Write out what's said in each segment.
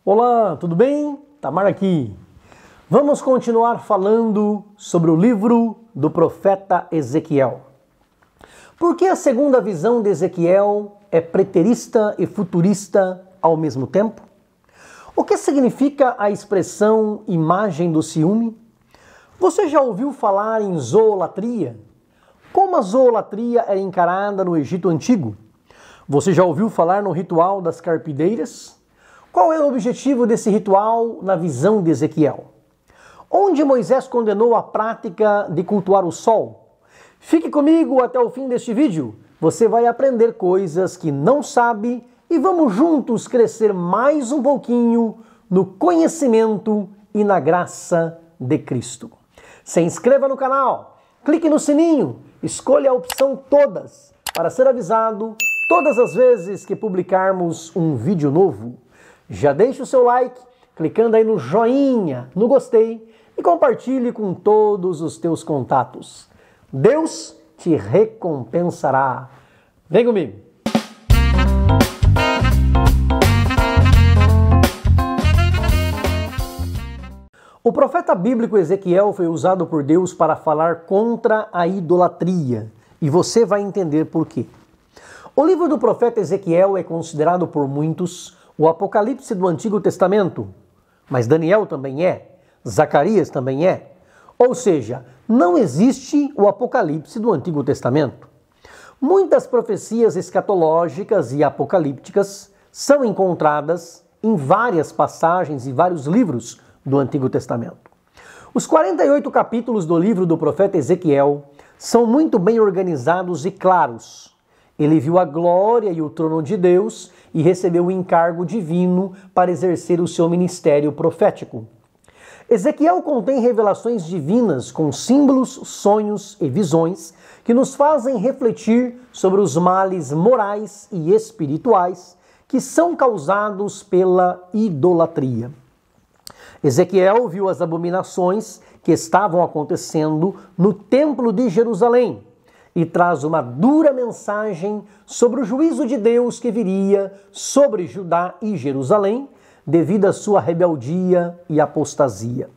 Olá, tudo bem? Tamar aqui. Vamos continuar falando sobre o livro do profeta Ezequiel. Por que a segunda visão de Ezequiel é preterista e futurista ao mesmo tempo? O que significa a expressão imagem do ciúme? Você já ouviu falar em zoolatria? Como a zoolatria era encarada no Egito Antigo? Você já ouviu falar no ritual das carpideiras? Qual é o objetivo desse ritual na visão de Ezequiel? Onde Moisés condenou a prática de cultuar o sol? Fique comigo até o fim deste vídeo. Você vai aprender coisas que não sabe e vamos juntos crescer mais um pouquinho no conhecimento e na graça de Cristo. Se inscreva no canal, clique no sininho, escolha a opção todas para ser avisado todas as vezes que publicarmos um vídeo novo. Já deixe o seu like, clicando aí no joinha, no gostei e compartilhe com todos os teus contatos. Deus te recompensará. Vem comigo! O profeta bíblico Ezequiel foi usado por Deus para falar contra a idolatria. E você vai entender por quê. O livro do profeta Ezequiel é considerado por muitos o Apocalipse do Antigo Testamento, mas Daniel também é, Zacarias também é. Ou seja, não existe o Apocalipse do Antigo Testamento. Muitas profecias escatológicas e apocalípticas são encontradas em várias passagens e vários livros do Antigo Testamento. Os 48 capítulos do livro do profeta Ezequiel são muito bem organizados e claros. Ele viu a glória e o trono de Deus e recebeu o encargo divino para exercer o seu ministério profético. Ezequiel contém revelações divinas com símbolos, sonhos e visões que nos fazem refletir sobre os males morais e espirituais que são causados pela idolatria. Ezequiel viu as abominações que estavam acontecendo no Templo de Jerusalém e traz uma dura mensagem sobre o juízo de Deus que viria sobre Judá e Jerusalém devido à sua rebeldia e apostasia.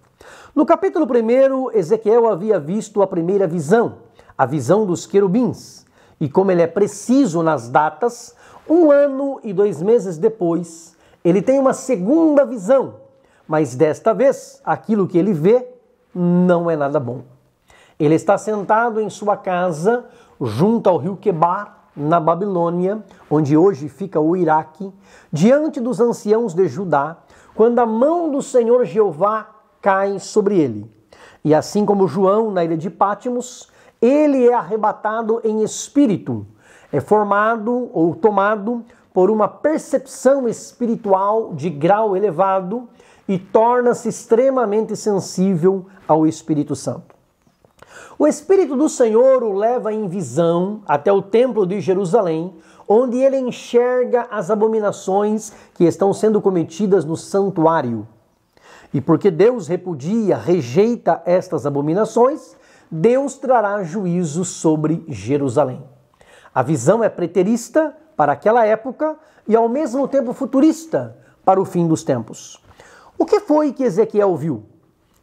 No capítulo 1, Ezequiel havia visto a primeira visão, a visão dos querubins, e como ele é preciso nas datas, 1 ano e 2 meses depois, ele tem uma segunda visão, mas desta vez, aquilo que ele vê não é nada bom. Ele está sentado em sua casa, junto ao rio Quebar, na Babilônia, onde hoje fica o Iraque, diante dos anciãos de Judá, quando a mão do Senhor Jeová cai sobre ele. E assim como João na ilha de Pátimos, ele é arrebatado em espírito, é formado ou tomado por uma percepção espiritual de grau elevado e torna-se extremamente sensível ao Espírito Santo. O Espírito do Senhor o leva em visão até o Templo de Jerusalém, onde ele enxerga as abominações que estão sendo cometidas no santuário. E porque Deus repudia, rejeita estas abominações, Deus trará juízo sobre Jerusalém. A visão é preterista para aquela época e ao mesmo tempo futurista para o fim dos tempos. O que foi que Ezequiel viu?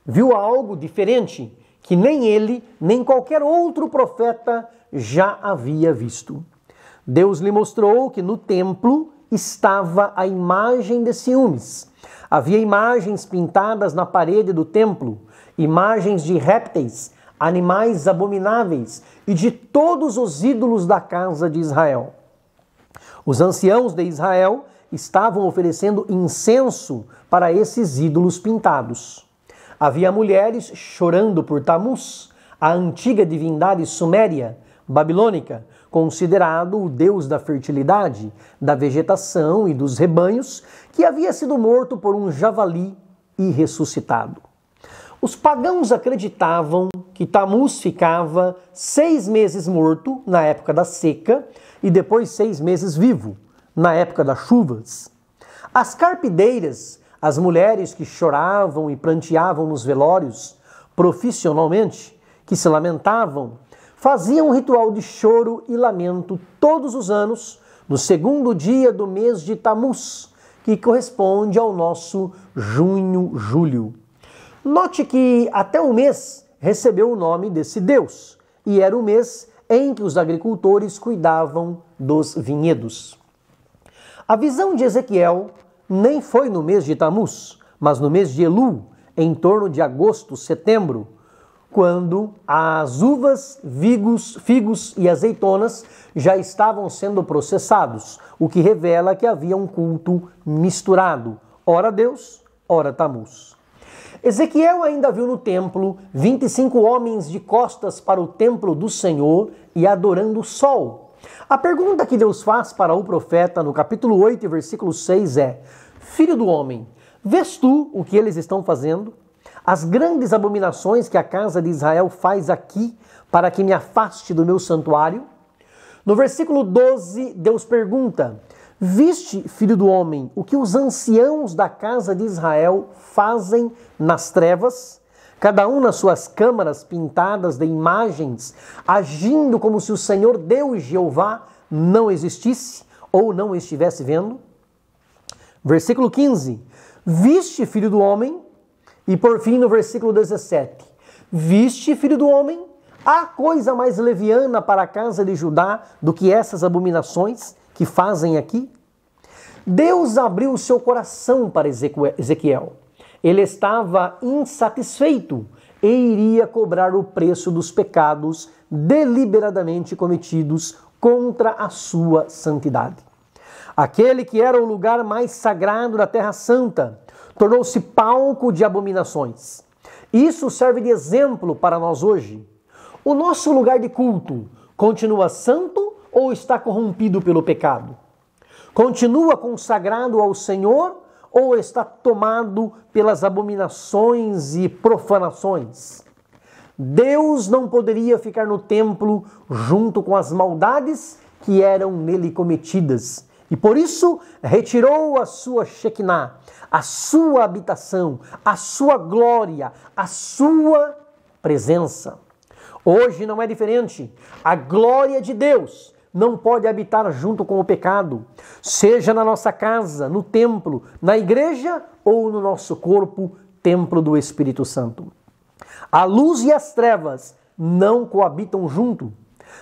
Viu algo diferente que nem ele, nem qualquer outro profeta já havia visto. Deus lhe mostrou que no templo estava a imagem de ciúmes. Havia imagens pintadas na parede do templo, imagens de répteis, animais abomináveis e de todos os ídolos da casa de Israel. Os anciãos de Israel estavam oferecendo incenso para esses ídolos pintados. Havia mulheres chorando por Tamuz, a antiga divindade suméria, babilônica, considerado o deus da fertilidade, da vegetação e dos rebanhos, que havia sido morto por um javali e ressuscitado. Os pagãos acreditavam que Tamuz ficava 6 meses morto na época da seca e depois 6 meses vivo, na época das chuvas. As carpideiras, as mulheres que choravam e pranteavam nos velórios, profissionalmente, que se lamentavam, faziam um ritual de choro e lamento todos os anos, no segundo dia do mês de Tamuz, que corresponde ao nosso junho, julho. Note que até o mês recebeu o nome desse Deus, e era o mês em que os agricultores cuidavam dos vinhedos. A visão de Ezequiel nem foi no mês de Tamuz, mas no mês de Elul, em torno de agosto, setembro, quando as uvas, figos e azeitonas já estavam sendo processados, o que revela que havia um culto misturado, ora Deus, ora Tamuz. Ezequiel ainda viu no templo 25 homens de costas para o templo do Senhor e adorando o sol. A pergunta que Deus faz para o profeta no capítulo 8, versículo 6 é: Filho do homem, vês tu o que eles estão fazendo? As grandes abominações que a casa de Israel faz aqui para que me afaste do meu santuário? No versículo 12, Deus pergunta: Viste, filho do homem, o que os anciãos da casa de Israel fazem nas trevas? Cada um nas suas câmaras pintadas de imagens, agindo como se o Senhor Deus Jeová não existisse ou não estivesse vendo? Versículo 15. Viste, filho do homem? E por fim, no versículo 17. Viste, filho do homem? Há coisa mais leviana para a casa de Judá do que essas abominações que fazem aqui? Deus abriu o seu coração para Ezequiel. Ele estava insatisfeito e iria cobrar o preço dos pecados deliberadamente cometidos contra a sua santidade. Aquele que era o lugar mais sagrado da Terra Santa tornou-se palco de abominações. Isso serve de exemplo para nós hoje. O nosso lugar de culto continua santo ou está corrompido pelo pecado? Continua consagrado ao Senhor ou está tomado pelas abominações e profanações? Deus não poderia ficar no templo junto com as maldades que eram nele cometidas. E por isso retirou a sua Shekinah, a sua habitação, a sua glória, a sua presença. Hoje não é diferente. A glória de Deus não pode habitar junto com o pecado, seja na nossa casa, no templo, na igreja ou no nosso corpo, templo do Espírito Santo. A luz e as trevas não coabitam junto.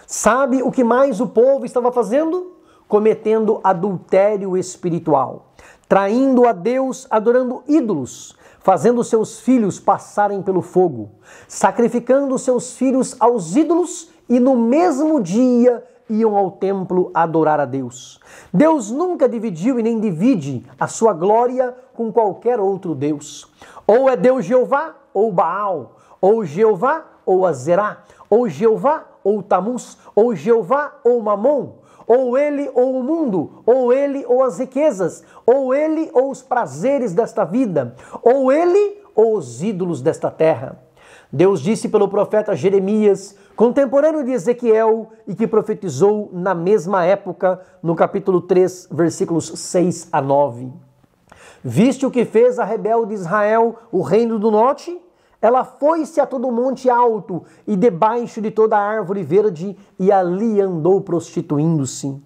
Sabe o que mais o povo estava fazendo? Cometendo adultério espiritual, traindo a Deus, adorando ídolos, fazendo seus filhos passarem pelo fogo, sacrificando seus filhos aos ídolos e no mesmo dia iam ao templo adorar a Deus. Deus nunca dividiu e nem divide a sua glória com qualquer outro Deus. Ou é Deus Jeová ou Baal, ou Jeová ou Azerá, ou Jeová ou Tamuz, ou Jeová ou Mamon, ou ele ou o mundo, ou ele ou as riquezas, ou ele ou os prazeres desta vida, ou ele ou os ídolos desta terra. Deus disse pelo profeta Jeremias, contemporâneo de Ezequiel, e que profetizou na mesma época, no capítulo 3, versículos 6 a 9. Viste o que fez a rebelde Israel, o reino do norte? Ela foi-se a todo monte alto e debaixo de toda árvore verde, e ali andou prostituindo-se.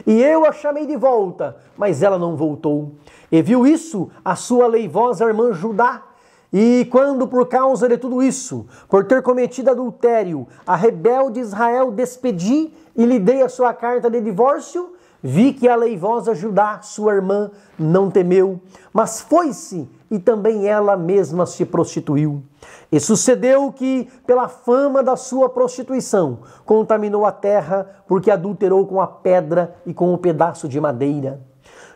E eu a chamei de volta, mas ela não voltou. E viu isso a sua leivosa irmã Judá. E quando, por causa de tudo isso, por ter cometido adultério, a rebelde Israel despedi e lhe dei a sua carta de divórcio, vi que a leivosa Judá, sua irmã, não temeu, mas foi-se e também ela mesma se prostituiu. E sucedeu que, pela fama da sua prostituição, contaminou a terra, porque adulterou com a pedra e com o pedaço de madeira.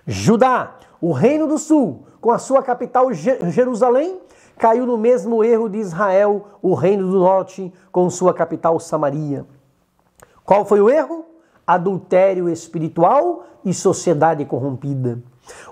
Judá, o reino do sul, com a sua capital Jerusalém, caiu no mesmo erro de Israel, o reino do norte, com sua capital Samaria. Qual foi o erro? Adultério espiritual e sociedade corrompida.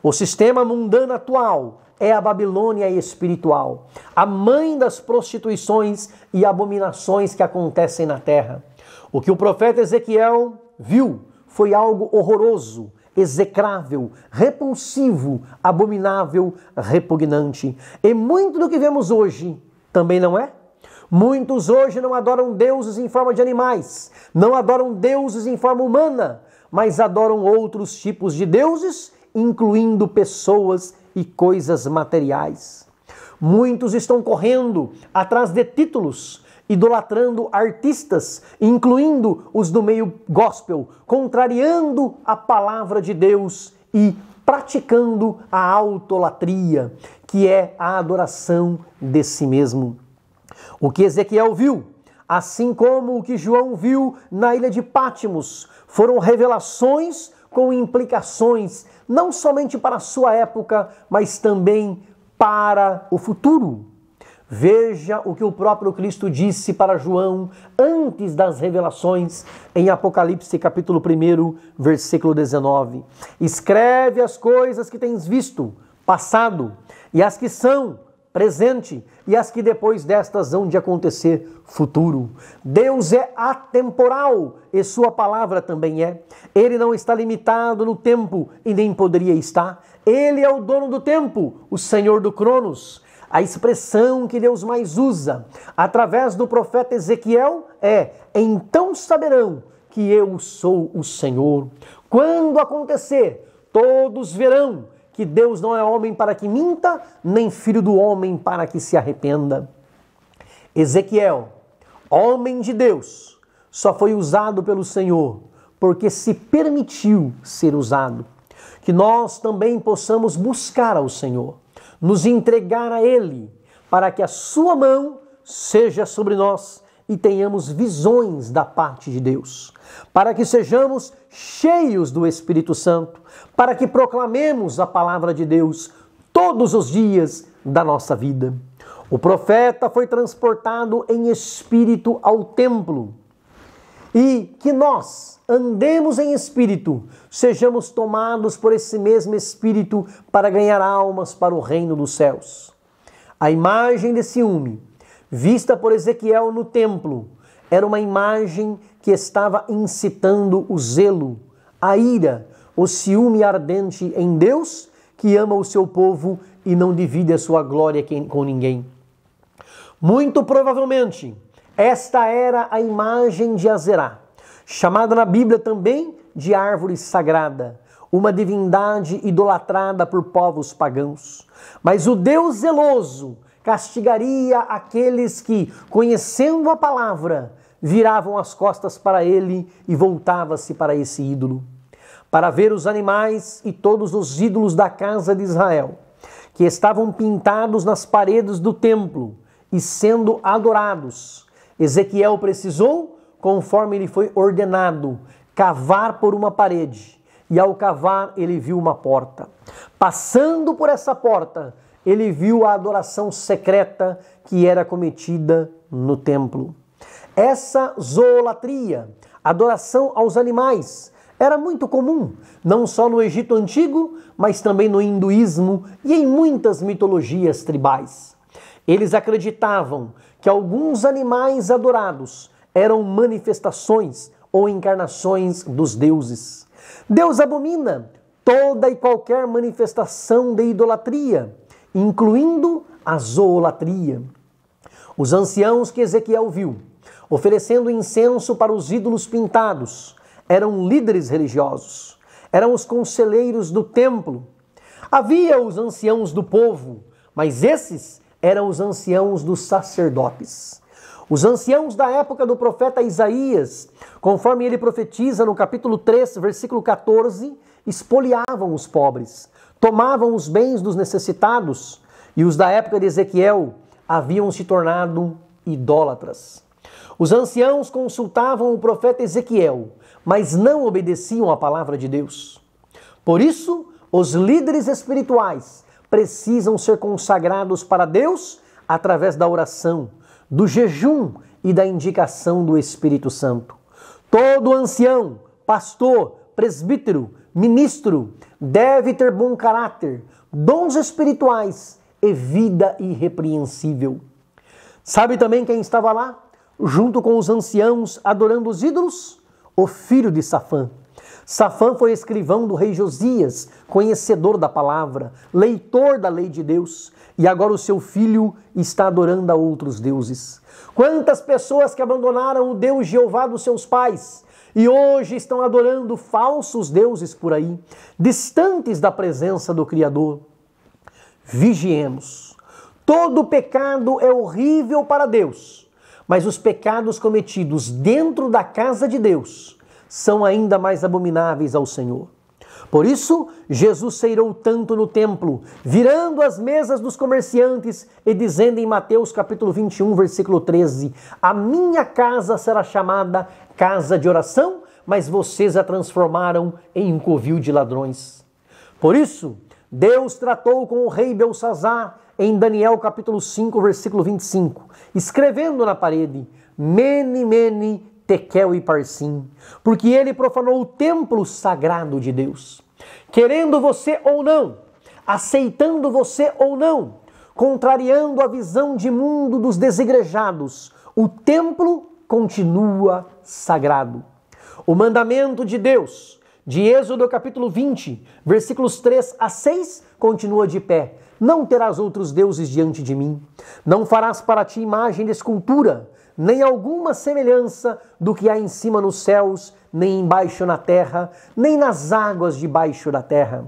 O sistema mundano atual é a Babilônia espiritual, a mãe das prostituições e abominações que acontecem na terra. O que o profeta Ezequiel viu foi algo horroroso, execrável, repulsivo, abominável, repugnante. E muito do que vemos hoje também não é? Muitos hoje não adoram deuses em forma de animais, não adoram deuses em forma humana, mas adoram outros tipos de deuses incluindo pessoas e coisas materiais. Muitos estão correndo atrás de títulos, idolatrando artistas, incluindo os do meio gospel, contrariando a palavra de Deus e praticando a autolatria, que é a adoração de si mesmo. O que Ezequiel viu, assim como o que João viu na ilha de Pátimos, foram revelações com implicações não somente para a sua época, mas também para o futuro. Veja o que o próprio Cristo disse para João antes das revelações em Apocalipse capítulo 1, versículo 19. Escreve as coisas que tens visto, passado, e as que são, presente, e as que depois destas hão de acontecer, futuro. Deus é atemporal e sua palavra também é. Ele não está limitado no tempo e nem poderia estar. Ele é o dono do tempo, o Senhor do Cronos. A expressão que Deus mais usa através do profeta Ezequiel é: então saberão que eu sou o Senhor. Quando acontecer, todos verão que Deus não é homem para que minta, nem filho do homem para que se arrependa. Ezequiel, homem de Deus, só foi usado pelo Senhor porque se permitiu ser usado. Que nós também possamos buscar ao Senhor, nos entregar a Ele, para que a sua mão seja sobre nós e tenhamos visões da parte de Deus, para que sejamos cheios do Espírito Santo, para que proclamemos a palavra de Deus todos os dias da nossa vida. O profeta foi transportado em espírito ao templo, e que nós andemos em espírito, sejamos tomados por esse mesmo espírito para ganhar almas para o reino dos céus. A imagem de ciúme, vista por Ezequiel no templo, era uma imagem que estava incitando o zelo, a ira, o ciúme ardente em Deus, que ama o seu povo e não divide a sua glória com ninguém. Muito provavelmente, esta era a imagem de Azerá, chamada na Bíblia também de árvore sagrada, uma divindade idolatrada por povos pagãos. Mas o Deus zeloso castigaria aqueles que, conhecendo a palavra, viravam as costas para ele e voltava-se para esse ídolo. Para ver os animais e todos os ídolos da casa de Israel, que estavam pintados nas paredes do templo e sendo adorados, Ezequiel precisou, conforme lhe foi ordenado, cavar por uma parede. E ao cavar, ele viu uma porta. Passando por essa porta, ele viu a adoração secreta que era cometida no templo. Essa zoolatria, adoração aos animais, era muito comum, não só no Egito Antigo, mas também no hinduísmo e em muitas mitologias tribais. Eles acreditavam que alguns animais adorados eram manifestações ou encarnações dos deuses. Deus abomina toda e qualquer manifestação de idolatria, incluindo a zoolatria. Os anciãos que Ezequiel viu, oferecendo incenso para os ídolos pintados, eram líderes religiosos, eram os conselheiros do templo. Havia os anciãos do povo, mas esses eram os anciãos dos sacerdotes. Os anciãos da época do profeta Isaías, conforme ele profetiza no capítulo 3, versículo 14, espoliavam os pobres, tomavam os bens dos necessitados, e os da época de Ezequiel haviam se tornado idólatras. Os anciãos consultavam o profeta Ezequiel, mas não obedeciam à palavra de Deus. Por isso, os líderes espirituais precisam ser consagrados para Deus através da oração, do jejum e da indicação do Espírito Santo. Todo ancião, pastor, presbítero, ministro deve ter bom caráter, dons espirituais e vida irrepreensível. Sabe também quem estava lá, junto com os anciãos adorando os ídolos? O filho de Safã. Safã foi escrivão do rei Josias, conhecedor da palavra, leitor da lei de Deus, e agora o seu filho está adorando a outros deuses. Quantas pessoas que abandonaram o Deus Jeová dos seus pais, e hoje estão adorando falsos deuses por aí, distantes da presença do Criador. Vigiemos. Todo pecado é horrível para Deus, mas os pecados cometidos dentro da casa de Deus são ainda mais abomináveis ao Senhor. Por isso, Jesus se irou tanto no templo, virando as mesas dos comerciantes e dizendo em Mateus capítulo 21, versículo 13, a minha casa será chamada casa de oração, mas vocês a transformaram em um covil de ladrões. Por isso, Deus tratou com o rei Belsazzar em Daniel capítulo 5, versículo 25, escrevendo na parede, Mene, Mene, Tekel e Parsim, porque ele profanou o templo sagrado de Deus. Querendo você ou não, aceitando você ou não, contrariando a visão de mundo dos desigrejados, o templo continua sagrado. O mandamento de Deus, de Êxodo capítulo 20, versículos 3 a 6, continua de pé. Não terás outros deuses diante de mim. Não farás para ti imagem de escultura, nem alguma semelhança do que há em cima nos céus, nem embaixo na terra, nem nas águas debaixo da terra.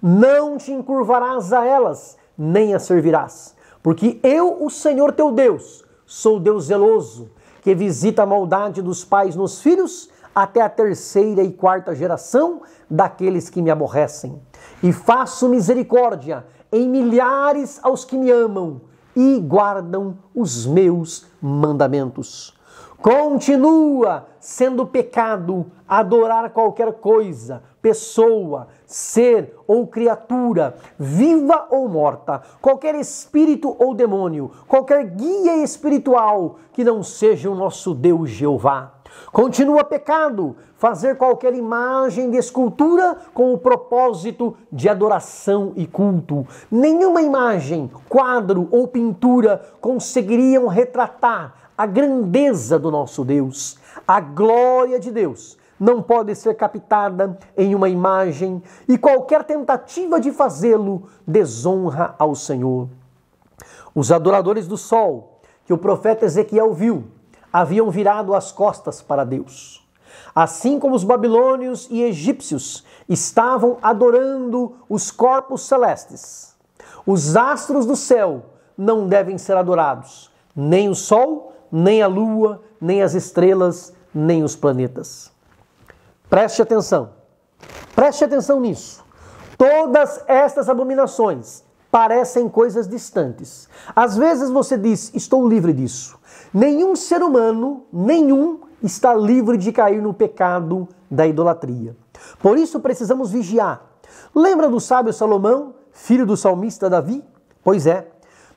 Não te encurvarás a elas, nem as servirás, porque eu, o Senhor teu Deus, sou Deus zeloso, que visita a maldade dos pais nos filhos, até a 3ª e 4ª geração daqueles que me aborrecem. E faço misericórdia em milhares aos que me amam e guardam os meus mandamentos. Continua sendo pecado adorar qualquer coisa, pessoa, ser ou criatura, viva ou morta, qualquer espírito ou demônio, qualquer guia espiritual que não seja o nosso Deus Jeová. Continua pecado fazer qualquer imagem de escultura com o propósito de adoração e culto. Nenhuma imagem, quadro ou pintura conseguiriam retratar a grandeza do nosso Deus. A glória de Deus não pode ser captada em uma imagem e qualquer tentativa de fazê-lo desonra ao Senhor. Os adoradores do sol, que o profeta Ezequiel viu, haviam virado as costas para Deus. Assim como os babilônios e egípcios estavam adorando os corpos celestes. Os astros do céu não devem ser adorados, nem o sol, nem a lua, nem as estrelas, nem os planetas. Preste atenção nisso. Todas estas abominações parecem coisas distantes. Às vezes você diz, estou livre disso. Nenhum ser humano, está livre de cair no pecado da idolatria. Por isso precisamos vigiar. Lembra do sábio Salomão, filho do salmista Davi? Pois é.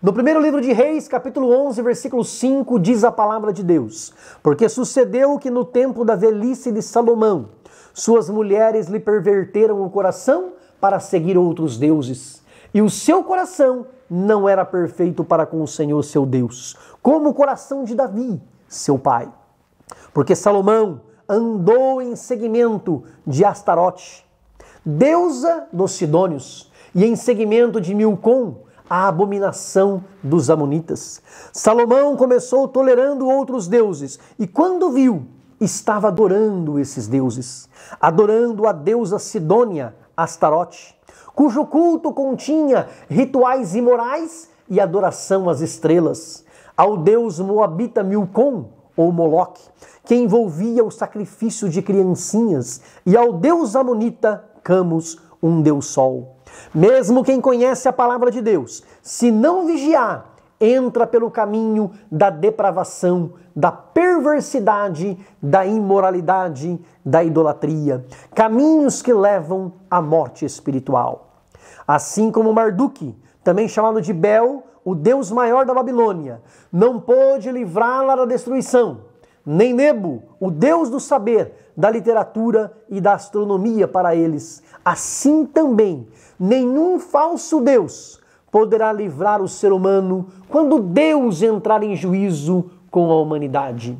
No primeiro livro de Reis, capítulo 11, versículo 5, diz a palavra de Deus: porque sucedeu que no tempo da velhice de Salomão, suas mulheres lhe perverteram o coração para seguir outros deuses. E o seu coração não era perfeito para com o Senhor seu Deus, como o coração de Davi, seu pai. Porque Salomão andou em seguimento de Astarote, deusa dos Sidônios, e em seguimento de Milcom, a abominação dos amonitas. Salomão começou tolerando outros deuses, e quando viu, estava adorando esses deuses, adorando a deusa Sidônia, Astarote, cujo culto continha rituais imorais e adoração às estrelas, ao deus moabita Milcom, ou Moloque, que envolvia o sacrifício de criancinhas, e ao deus amonita Camus, um deus sol. Mesmo quem conhece a palavra de Deus, se não vigiar, entra pelo caminho da depravação, da perversidade, da imoralidade, da idolatria, caminhos que levam à morte espiritual. Assim como Marduk, também chamado de Bel, o deus maior da Babilônia, não pôde livrá-la da destruição, nem Nebo, o deus do saber, da literatura e da astronomia para eles. Assim também, nenhum falso deus poderá livrar o ser humano quando Deus entrar em juízo com a humanidade.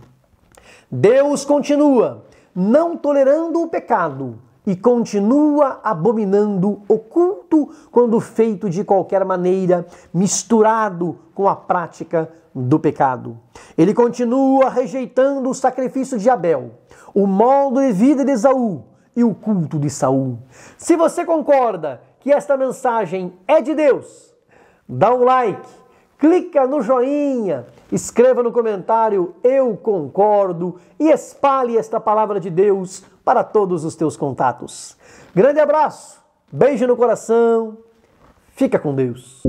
Deus continua não tolerando o pecado e continua abominando o culto quando feito de qualquer maneira, misturado com a prática do pecado. Ele continua rejeitando o sacrifício de Abel, o modo de vida de Esaú e o culto de Saul. Se você concorda que esta mensagem é de Deus, dá um like, clica no joinha, escreva no comentário "Eu concordo" e espalhe esta palavra de Deus para todos os teus contatos. Grande abraço, beijo no coração, fica com Deus.